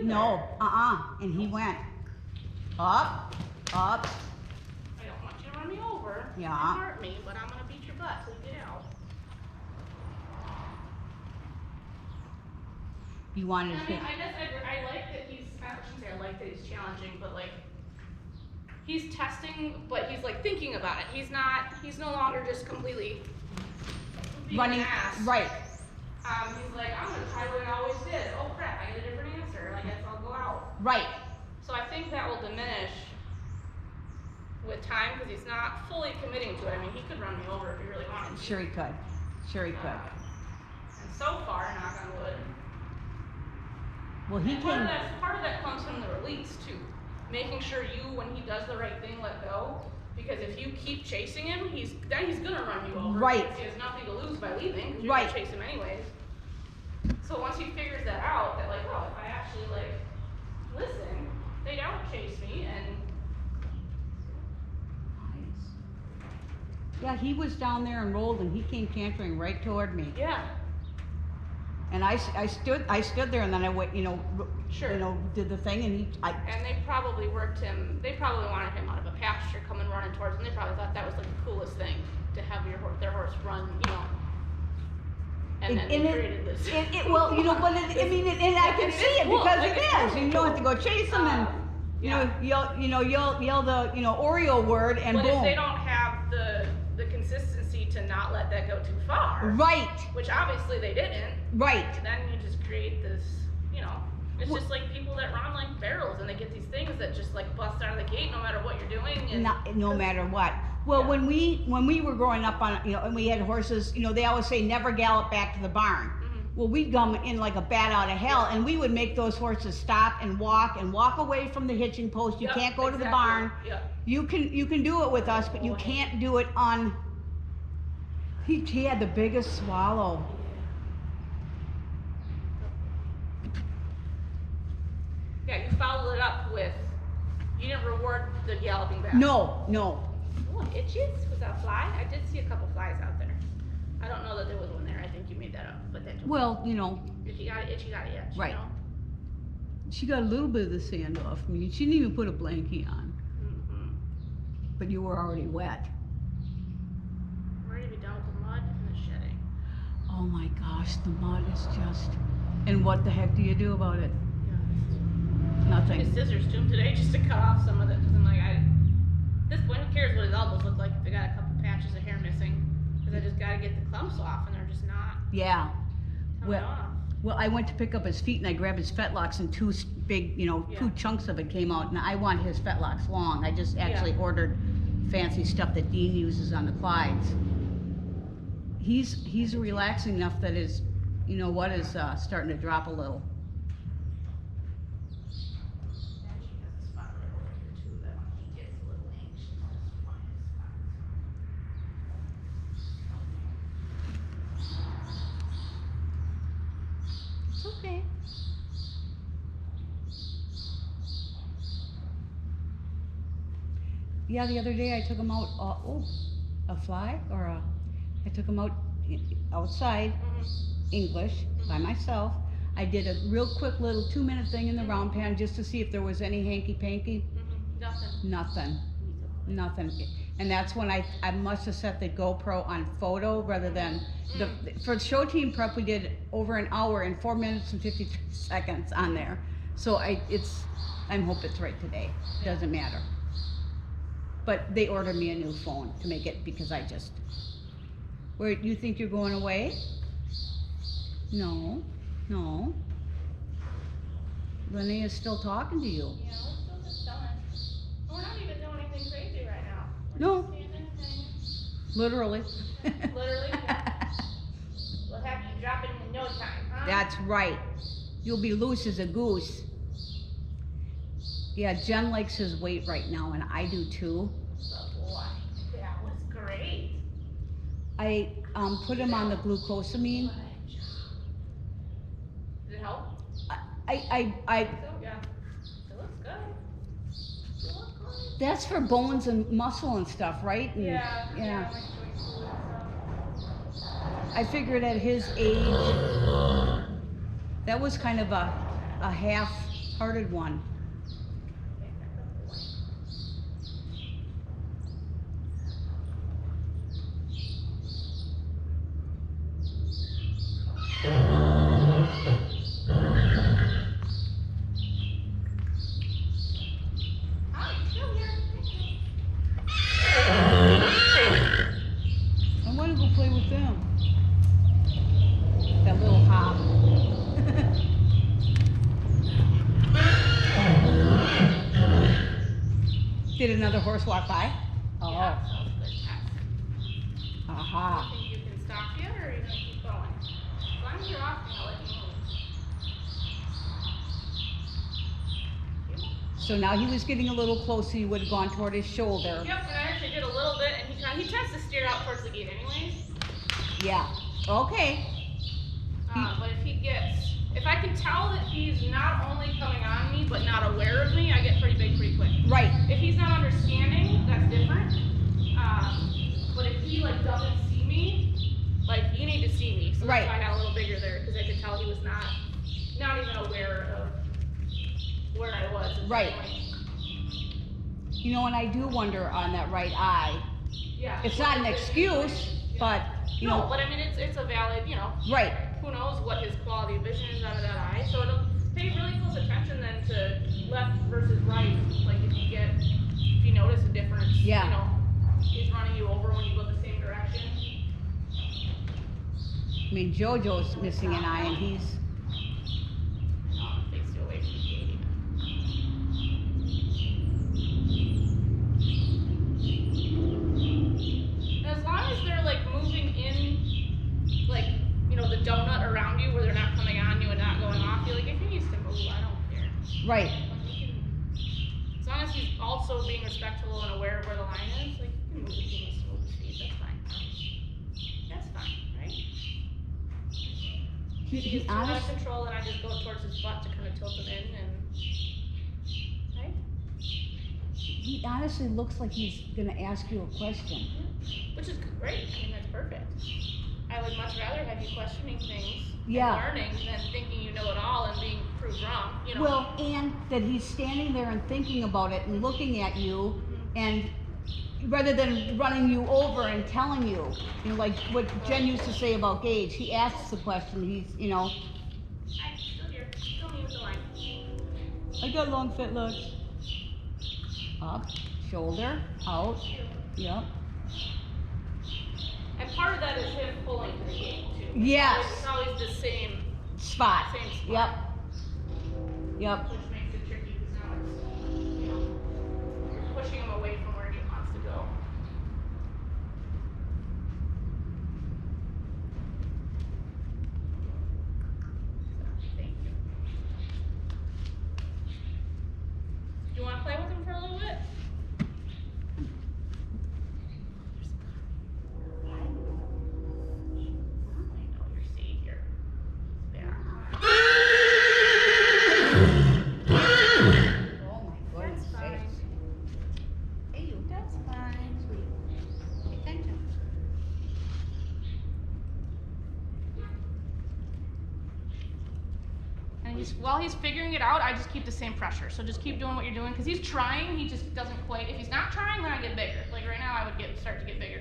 either. No, and he went up. I don't want you to run me over. Yeah. And hurt me, but I'm gonna beat your butt till you get out. You wanted I to. mean, I guess I like that he's, I shouldn't say I like that he's challenging, but like, he's testing, but he's like thinking about it. He's no longer just completely being Running, an ass. right. He's like, I'm gonna try what I always did. Oh crap, I get a different answer. I guess I'll go out. Right. So I think that will diminish with time because he's not fully committing to it. I mean, he could run me over if he really wanted to. Sure he could. Sure he could. And so far, knock on wood. Well, he And came. part of that comes from the release too. Making sure you, when he does the right thing, let go. Because if you keep chasing him, he's gonna run you over. Right. Because he has nothing to lose by leaving. 'Cause you're Right. gonna chase him anyways. So once he figures that out, that like, oh, if I actually like listen, they don't chase me, and Yeah, he was down there and rolled, and he came cantering right toward me. yeah, And I stood there, and then I went, Sure. did the thing, and and they probably worked him. They probably wanted him out of a pasture, coming running towards them. They probably thought that was like the coolest thing to have their horse run, And then they created this. Well, but I can see it cool. because Like, it it's is. totally You don't have to go chase them, and yeah. yell the Oreo word, and But boom. if they don't have the consistency to not let that go too far, Right. which obviously they didn't, Right. then you just create this, it's just like people that run like barrels and they get these things that just like bust out of the gate no matter what you're doing. And No matter what. Well, Yeah. when we were growing up on, and we had horses, they always say never gallop back to the barn. Mhm. Well, we'd come in like a bat out of hell, and we would make those horses stop and walk away from the hitching post. You Yep, can't go to the exactly. barn. Yep. You can do it with us, but you can't do it on. He had the biggest swallow. Yeah, you followed it up with, you didn't reward the galloping back. No. Oh, itches? Was that a fly? I did see a couple flies out there. I don't know that there was one there. I think you made that up, but that's okay. Well, If you got an itch, you got an itch. Right. She got a little bit of the sand off me. She didn't even put a blankie on, Mm-hmm. but you were already wet. I'm ready to be done with the mud and the shedding. Oh my gosh, the mud is just. And what the heck do you do about it? Yeah. Nothing. His scissors to him today just to cut off some of it. Cause I'm like, at this point, who cares what his elbows look like if they got a couple patches of hair missing? Because I just gotta get the clumps off, and they're just not Yeah. coming Well, off. well, I went to pick up his feet and I grabbed his fetlocks, and two big, Yeah. two chunks of it came out, and I want his fetlocks long. I just actually ordered fancy stuff that Dean uses on the Clydes. He's relaxing enough that his, is starting to drop a little. And she has a spot right over here too that when he gets a little anxious, that's one of his spots. It's okay. Yeah, the other day I took him out, a fly, I took him out outside, English, by myself. I did a real quick little 2-minute thing in the round pen just to see if there was any hanky-panky. Mm-hmm. Nothing. Nothing. And that's when I must have set the GoPro on photo rather than, for show team prep, we did over an hour and 4 minutes and 53 seconds on there. So I hope it's right today. Doesn't matter. But they ordered me a new phone to make it because where, you think you're going away? No. Linnea's still talking to you. Yeah, we're still just chilling. We're not even doing anything crazy right now. No. We're just standing, Literally. Literally. We'll have you dropping in no time, huh? That's right. You'll be loose as a goose. Yeah, Jen likes his weight right now, and I do too. But boy, that was great. I put him on the glucosamine. What a job. Did it help? I So, yeah. It looks good. It looks good. that's for bones and muscle and stuff, right? And, Yeah. yeah. Like joint fluid and stuff. I figured at his age, that was kind of a half Parted one. Hi, still here. I wanna go play with them. That little hop. Did another horse walk by? Oh, Yeah, that was a good test. aha. Do you think you can stop yet, or are you gonna keep going? As long as you're off, I'll let you move. So now he was getting a little closer, he would've gone toward his shoulder. Yep, and I actually did a little bit, and he tries to steer out towards the gate anyways. Yeah, okay. But if I can tell that he's not only coming on me, but not aware of me, I get pretty big pretty quick. Right, If he's not understanding, that's different. But if he like doesn't see me, like you need to see me. So Right. that's why I got a little bigger there, because I could tell he was not even aware of where I was. at that Right. point. you know, and I do wonder on that right eye. Yeah. It's not an excuse, but, you No, know, but I mean it's a valid, right, who knows what his quality of vision is out of that eye. So it'll pay really close attention then to left versus right. Like if you notice a difference, Yeah. He's running you over when you go the same direction. I mean, JoJo's missing an eye and he's, Face you away from the gate. And as long as they're like moving in, like, the donut around you where they're not coming on you and not going off you, like if he needs to move, I don't care. right, Like, as long as he's also being respectful and aware of where the line is, like he can move if he needs to move his feet, that's fine. That's fine, right? he He's too out of honest, control and I just go towards his butt to kind of tilt him in and, right? he honestly looks like he's gonna ask you a question. Which is great, I mean, that's perfect. I would much rather have you questioning things Yeah. and learning than thinking you know it all and being proved wrong, Well, and that he's standing there and thinking about it and looking at you and rather than running you over and telling you, like what Jen used to say about Gage, he asks the question, he's, I'm still here, still me with the line. I got long fit legs. Up, shoulder, out, yep. And part of that is him pulling to the gate too. Yes. It's always the same Spot, Same spot. yep. Yep, which makes it tricky because now it's, you're pushing him away from where he wants to go. Thank you. Do you want to play with him for a little bit? I know your seat here. Yeah. oh my That's goodness fine. sakes. Hey you, That's fine, sweetie. pay attention. And while he's figuring it out, I just keep the same pressure. So just keep doing what you're doing, because he's trying, he just doesn't quite. If he's not trying, then I get bigger. Like right now, I would start to get bigger.